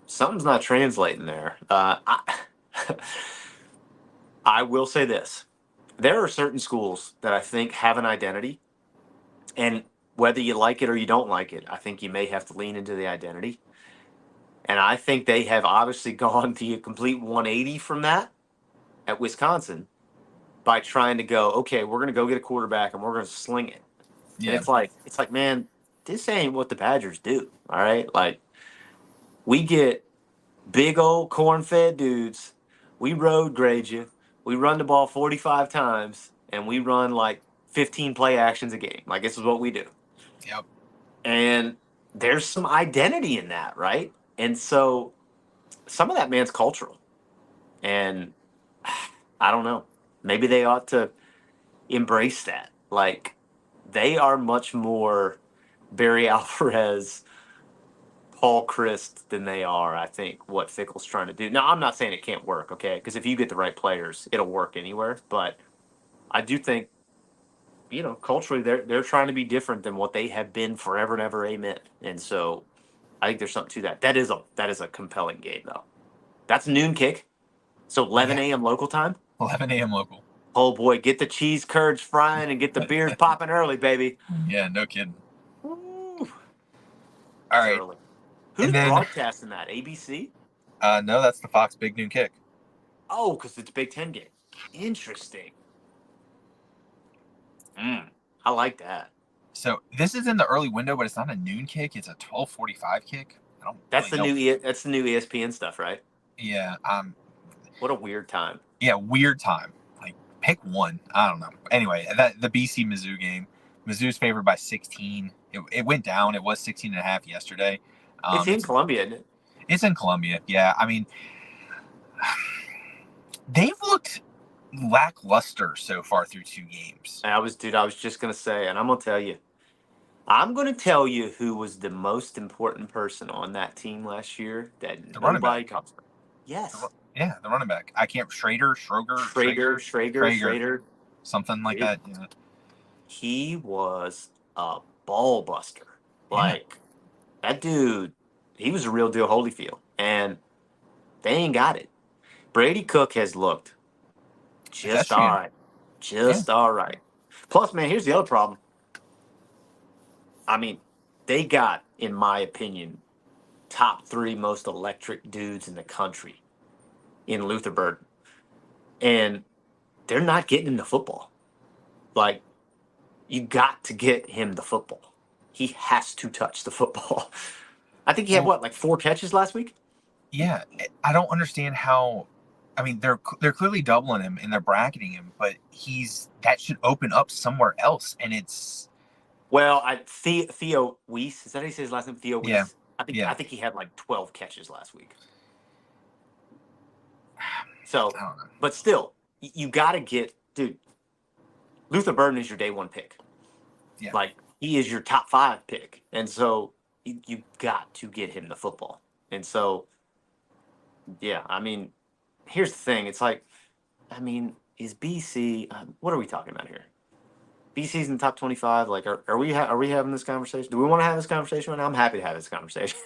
something's not translating there. I will say this: there are certain schools that I think have an identity, and whether you like it or you don't like it, I think you may have to lean into the identity. And I think they have obviously gone to a complete 180 from that at Wisconsin by trying to go, okay, we're going to go get a quarterback and we're going to sling it. And Yeah, it's like, man, this ain't what the Badgers do. All right. Like, we get big old corn fed dudes. We road grade you. We run the ball 45 times and we run like 15 play actions a game. Like, this is what we do. yep. And there's some identity in that, right? And so some of that, man's cultural. And I don't know. Maybe they ought to embrace that. Like, they are much more Barry Alvarez, Paul Christ than they are, I think, what Fickle's trying to do. Now, I'm not saying it can't work, okay? Because if you get the right players, it'll work anywhere. But I do think, culturally, they're trying to be different than what they have been forever and ever. Amen. And so I think there's something to that. That is a compelling game, though. That's a noon kick. So Yeah, 11 a.m. local time. 11 a.m. local. Oh boy, get the cheese curds frying and get the beers popping early, baby. Yeah, no kidding. Woo, All it's right, early. and Who's then broadcasting that? ABC? no, that's the Fox Big Noon Kick. Oh, because it's Big Ten game. Interesting. I like that. So this is in the early window, but it's not a noon kick. It's a 12:45 kick. I don't That's really the know. that's the new ESPN stuff, right? Yeah, What a weird time. yeah, weird time. Like pick one. I don't know. Anyway, the BC Mizzou game. Mizzou's favored by 16. It went down. It was 16 and a half yesterday. It's in It's Columbia, isn't it? it's in Columbia. Yeah, I mean, they've looked lackluster so far through 2 games. I was just gonna say, and I'm gonna tell you who was the most important person on that team last year that The running nobody back. talks about. Yes. Yeah, the running back. I can't. Schrager, Schrager, something like dude. that. Yeah. He was a ball buster. Yeah. Like, That dude, he was a real deal Holyfield, and they ain't got it. Brady Cook has looked just all Pedestrian. right, Yeah. just all right. Plus, man, here's the other problem. I mean, they got, in my opinion, top three most electric dudes in the country in Luther Burden, and they're not getting him the football. Like, you got to get him the football. He has to touch the football. I think he had Well, what, like 4 catches last week? yeah. I don't understand how. I mean, they're clearly doubling him and they're bracketing him, but that should open up somewhere else, and it's Well, Theo Weiss, is that how you say his last name? Theo yeah, Weiss. I think yeah. I think he had like 12 catches last week. So, I don't know. but still, you got to get, dude. Luther Burden is your day one pick. Yeah. Like, he is your top five pick, and so you got to get him the football. And so, yeah, I mean, here's the thing. It's like, I mean, is BC? What are we talking about here? BC's in the top 25. Like, are we having this conversation? Do we want to have this conversation right now? I'm happy to have this conversation.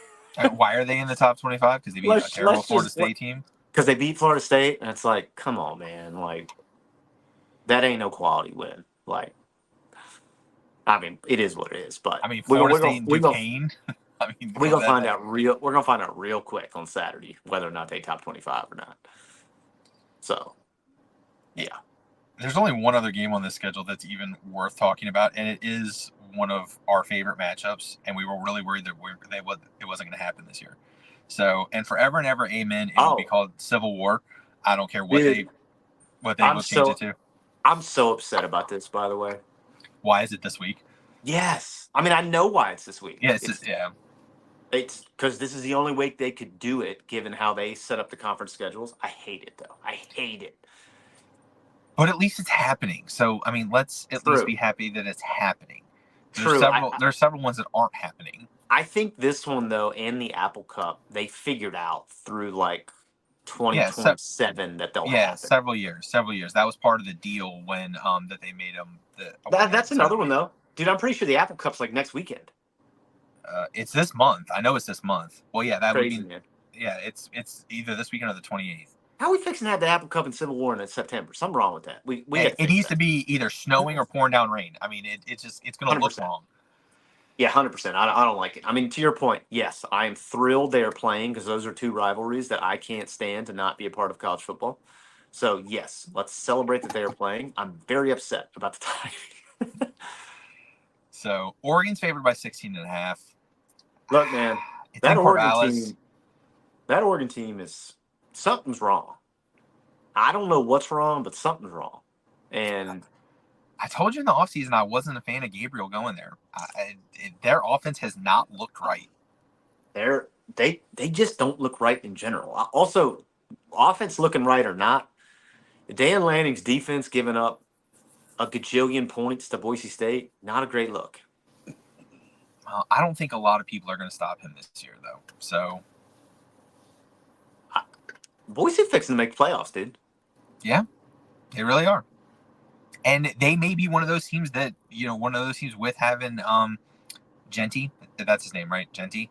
Why are they in the top 25? Because they beat a terrible Let's Florida just State team. because they beat Florida State, and it's like, come on, man, like that ain't no quality win. Like, I mean, it is what it is, but I mean, Florida State and we're gonna Duquesne. I mean, we're come gonna that find day. out real we're gonna find out real quick on Saturday whether or not they top 25 or not. So, yeah. There's only one other game on this schedule that's even worth talking about, and it is one of our favorite matchups. And we were really worried that it wasn't going to happen this year. So, and forever and ever, amen. It will be Oh, called Civil War. I don't care dude, what they I'm will change it so to. I'm so upset about this. By the way, Why is it this week? yes. I mean, I know why it's this week. Yeah, yeah. It's because this is the only week they could do it, given how they set up the conference schedules. I hate it though. I hate it. But at least it's happening. So, I mean, let's at least True. be happy that it's happening. True. There's several ones that aren't happening. I think this one though, and the Apple Cup, they figured out through like Yeah, 2027 that they'll yeah, happen. several years. That was part of the deal when that they made them the away end. That's another one though, dude. I'm pretty sure the Apple Cup's like next weekend. It's this month. I know it's this month. Well, yeah, that would Crazy, be. man. Yeah, it's either this weekend or the 28th. How are we fixing to have the Apple Cup and Civil War in September? Something wrong with that. We got to It fix needs to that. be either snowing or pouring down rain. I mean, it's going to look 100%. wrong. Yeah, 100%. I don't like it. I mean, to your point, yes, I am thrilled they are playing because those are two rivalries that I can't stand to not be a part of college football. So yes, let's celebrate that they are playing. I'm very upset about the timing. So Oregon's favored by 16 and a half. Look, man, It's that in Oregon Corvallis. team, that Oregon team is something's wrong. I don't know what's wrong, but something's wrong. And I told you in the offseason I wasn't a fan of Gabriel going there. Their offense has not looked right. they just don't look right in general. Also, offense looking right or not, Dan Lanning's defense giving up a gajillion points to Boise State, not a great look. Well, I don't think a lot of people are going to stop him this year, though. So, Boise fixing to make playoffs, dude. yeah, they really are. And they may be one of those teams that, one of those teams with having Genty. That's his name, right? Genty?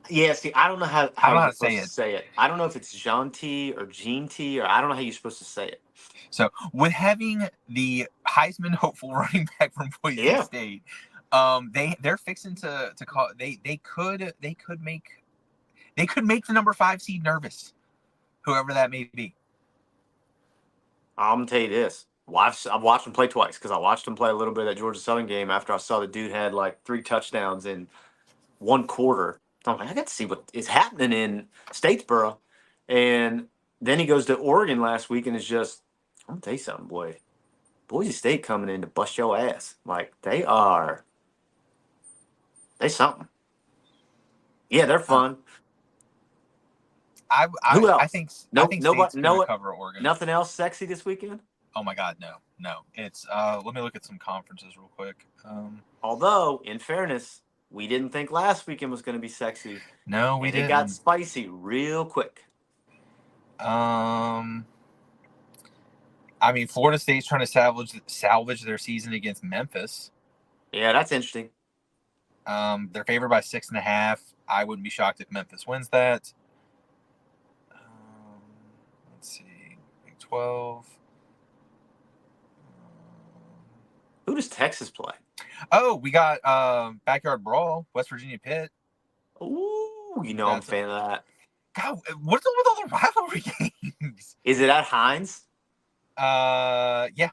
Yeah, see, I don't know I don't how know how you're to say supposed to it. say it. I don't know if it's Jean-T or Gene-T, or I don't know how you're supposed to say it. So, with having the Heisman hopeful running back from Boise State, they're fixing to call they could make the number 5 seed nervous, whoever that may be. I'm gonna tell you this. I've watched him play twice because I watched him play a little bit of that Georgia Southern game after I saw the dude had like 3 touchdowns in one quarter. I'm like, I got to see what is happening in Statesboro. And then he goes to Oregon last week and is just, I'm gonna tell you something, boy. Boise State coming in to bust your ass. Like they something. Yeah, they're fun. Who I else? think No, State's nobody, going to no, cover Oregon. nothing else sexy this weekend. Oh my God, no. It's let me look at some conferences real quick. Although, in fairness, we didn't think last weekend was going to be sexy. No, we And it didn't. got spicy real quick. I mean, Florida State's trying to salvage their season against Memphis. Yeah, that's interesting. They're favored by 6.5. I wouldn't be shocked if Memphis wins that. Let's see. Big 12. Who does Texas play? Oh, we got Backyard Brawl, West Virginia Pitt. Ooh, I'm a fan of that. God, what's up with all the rivalry games? Is it at Hines? Yeah.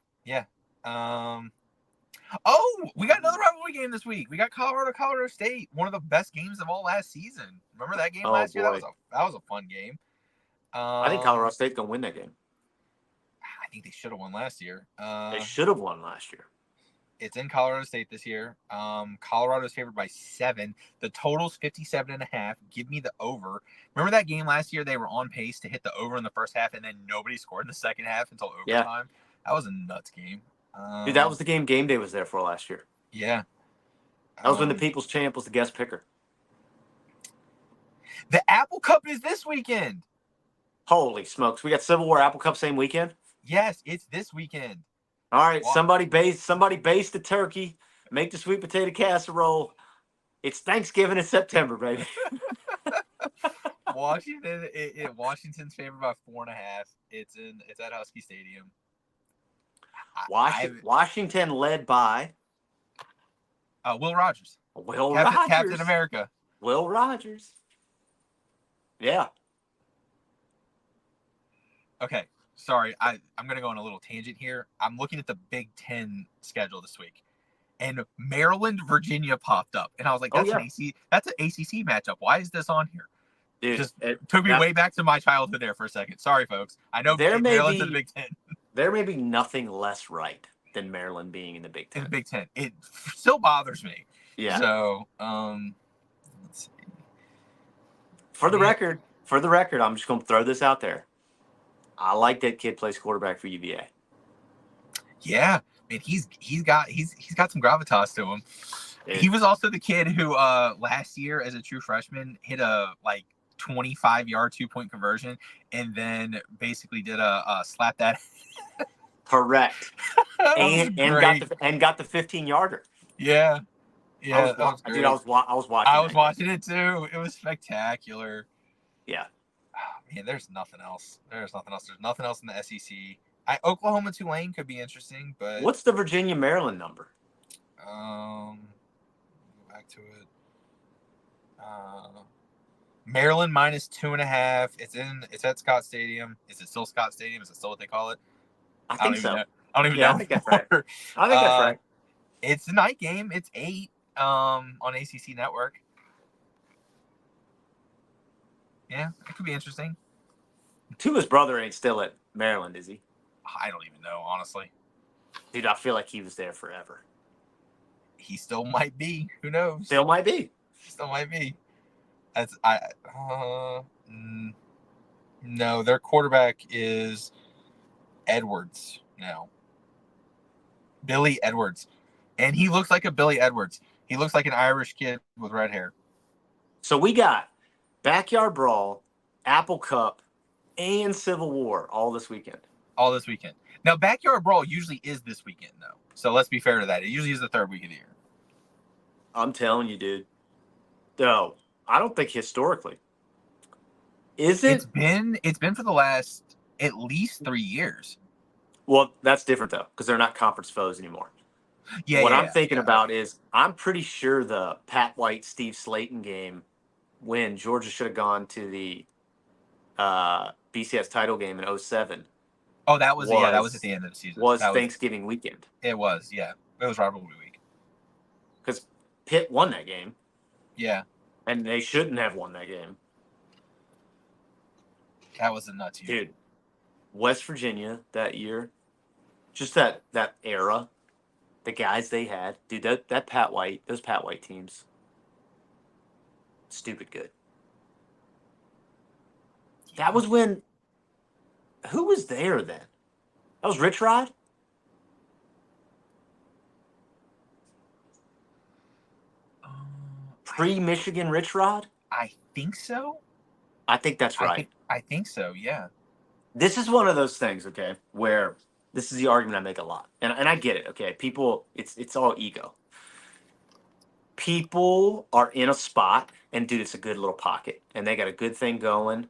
Oh, we got another rivalry game this week. We got Colorado State, one of the best games of all last season. Remember that game last year? Boy. That was a fun game. I think Colorado State's gonna win that game. I think they should have won last year. They should have won last year. It's in Colorado State this year. Colorado's favored by 7. The total's 57.5. Give me the over. Remember that game last year? They were on pace to hit the over in the first half, and then nobody scored in the second half until overtime. Yeah. That was a nuts game. Dude, that was the game Game Day was there for last year. Yeah. That was when the People's Champ was the guest picker. The Apple Cup is this weekend. Holy smokes. We got Civil War Apple Cup same weekend? Yes, it's this weekend. All right, somebody baste the turkey. Make the sweet potato casserole. It's Thanksgiving in September, baby. Washington's favored by 4.5. It's at Husky Stadium. Washington led by Will Rogers. Captain America. Will Rogers. Yeah. Okay. Sorry, I'm going to go on a little tangent here. I'm looking at the Big Ten schedule this week, and Maryland, Virginia popped up, and I was like, that's an ACC matchup. Why is this on here? Dude, just took me way back to my childhood there for a second. Sorry, folks. I know Maryland's in the Big Ten. There may be nothing less right than Maryland being in the Big Ten. In the Big Ten. It still bothers me. Yeah. So, let's see. For the record, I'm just going to throw this out there. I like that kid plays quarterback for UVA. Yeah, man, he's got some gravitas to him. He was also the kid who last year as a true freshman hit a 25-yard 2-point conversion and then basically did a slap that. Correct. and got the 15-yarder. Yeah. I was watching. I was watching it too. It was spectacular. Yeah. Oh, man, there's nothing else. There's nothing else in the SEC. Oklahoma Tulane could be interesting, but what's the Virginia Maryland number? Back to it. Maryland minus 2.5. It's at Scott Stadium. Is it still Scott Stadium? Is it still what they call it? I think so. I don't even know. I think that's right. That's right. It's a night game. It's 8 on ACC Network. Yeah, it could be interesting. Tua's brother ain't still at Maryland, is he? I don't even know, honestly. Dude, I feel like he was there forever. He still might be. Who knows? Still might be. No, their quarterback is Edwards now. Billy Edwards. And he looks like a Billy Edwards. He looks like an Irish kid with red hair. So we got Backyard Brawl, Apple Cup, and Civil War all this weekend. Now, Backyard Brawl usually is this weekend, though. So let's be fair to that. It usually is the third week of the year. I'm telling you, dude. No, I don't think historically. Is it? It's been for the last at least 3 years. Well, that's different, though, because they're not conference foes anymore. Yeah. What I'm thinking about is I'm pretty sure the Pat White, Steve Slayton game when Georgia should have gone to the BCS title game in 2007. Oh, that was at the end of the season. Was Thanksgiving weekend. It was, yeah. It was rivalry week. Because Pitt won that game. Yeah. And they shouldn't have won that game. That was a nuts year. Dude, West Virginia that year, just that era, the guys they had, dude, that Pat White, those Pat White teams, stupid good. That was when, who was there then? That was Rich Rod? Pre-Michigan Rich Rod? I think so. I think that's right. I think so, yeah. This is one of those things, okay, where this is the argument I make a lot. And I get it, okay? People, it's all ego. People are in a spot, and dude, it's a good little pocket, and they got a good thing going,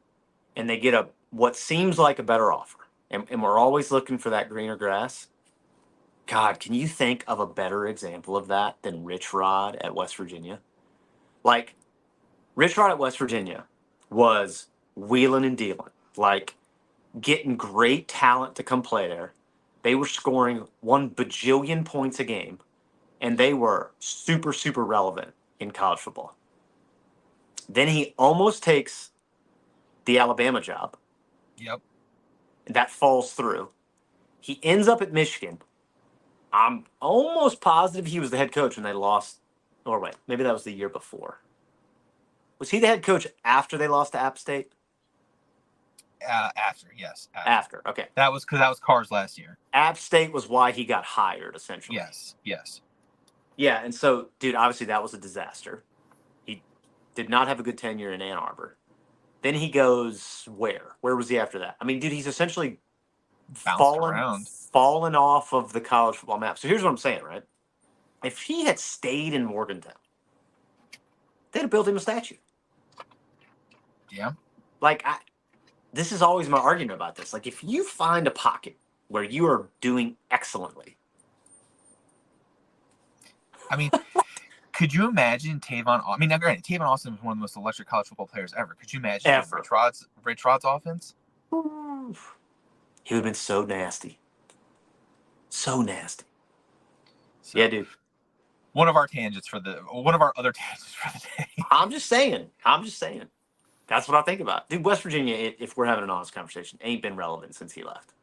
and they get a what seems like a better offer, and we're always looking for that greener grass. God, can you think of a better example of that than Rich Rod at West Virginia? Like, Rich Rod at West Virginia was wheeling and dealing, like getting great talent to come play there. They were scoring 1 bajillion points a game, and they were super, super relevant in college football. Then he almost takes the Alabama job. Yep. And that falls through. He ends up at Michigan. I'm almost positive he was the head coach when they lost. Or wait, maybe that was the year before. Was he the head coach after they lost to App State? After, yes. After, okay. That was because that was Carr's last year. App State was why he got hired, essentially. Yes. Yeah, and so, dude, obviously that was a disaster. He did not have a good tenure in Ann Arbor. Then he goes where? Where was he after that? I mean, dude, he's essentially fallen off of the college football map. So here's what I'm saying, right? If he had stayed in Morgantown, they'd have built him a statue. Yeah. Like, this is always my argument about this. Like, if you find a pocket where you are doing excellently. I mean, could you imagine Tavon? I mean, now granted, Tavon Austin was one of the most electric college football players ever. Could you imagine Rich Rod's offense? He would have been so nasty. So nasty. So, yeah, dude. One of our other tangents for the day. I'm just saying. That's what I think about. Dude, West Virginia, if we're having an honest conversation, ain't been relevant since he left.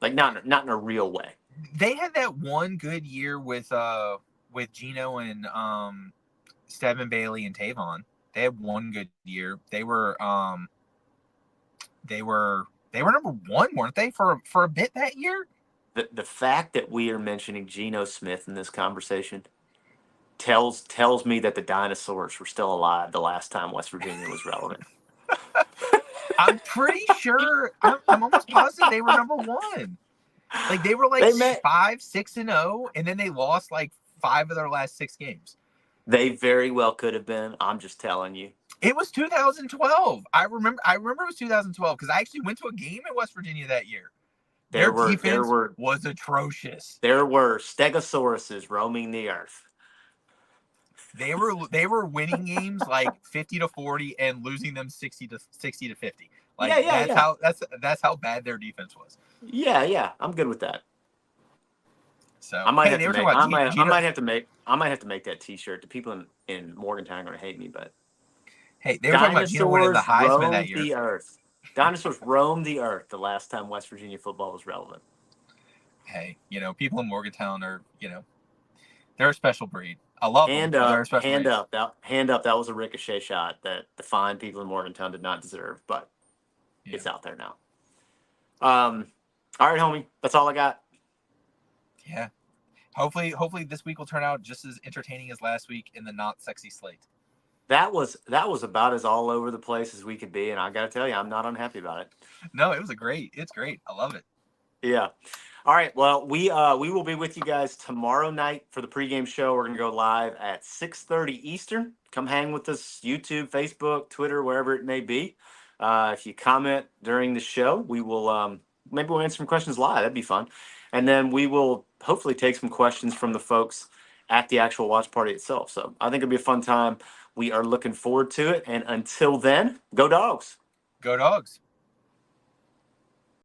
Like, not in a real way. They had that one good year with Gino and Stedman Bailey and Tavon. They had one good year. They were number one, weren't they, for a bit that year? The fact that we are mentioning Geno Smith in this conversation tells me that the dinosaurs were still alive the last time West Virginia was relevant. I'm pretty sure. I'm almost positive they were number one. Like they were like 5-6-0, and then they lost like 5 of their last 6 games. They very well could have been. I'm just telling you. It was 2012. I remember it was 2012 because I actually went to a game in West Virginia that year. Their defense was atrocious. There were stegosauruses roaming the earth. They were winning games like 50-40 and losing them 60-50. Like that's how bad their defense was. Yeah, I'm good with that. So I might have to make that T-shirt. The people in Morgantown are going to hate me, but hey, they were talking about Gino winning the Heisman that year. The earth. Dinosaurs roamed the earth the last time West Virginia football was relevant. Hey, people in Morgantown are, they're a special breed. I love them. Hand up. That was a ricochet shot that the fine people in Morgantown did not deserve, but it's out there now. All right, homie. That's all I got. Yeah. Hopefully this week will turn out just as entertaining as last week in the not sexy slate. That was about as all over the place as we could be, and I got to tell you, I'm not unhappy about it. No, it's great. I love it. Yeah. All right. Well, we will be with you guys tomorrow night for the pregame show. We're gonna go live at 6:30 Eastern. Come hang with us, YouTube, Facebook, Twitter, wherever it may be. If you comment during the show, we will maybe we'll answer some questions live. That'd be fun. And then we will hopefully take some questions from the folks at the actual watch party itself. So I think it'll be a fun time. We are looking forward to it. And until then, go Dawgs. Go Dawgs.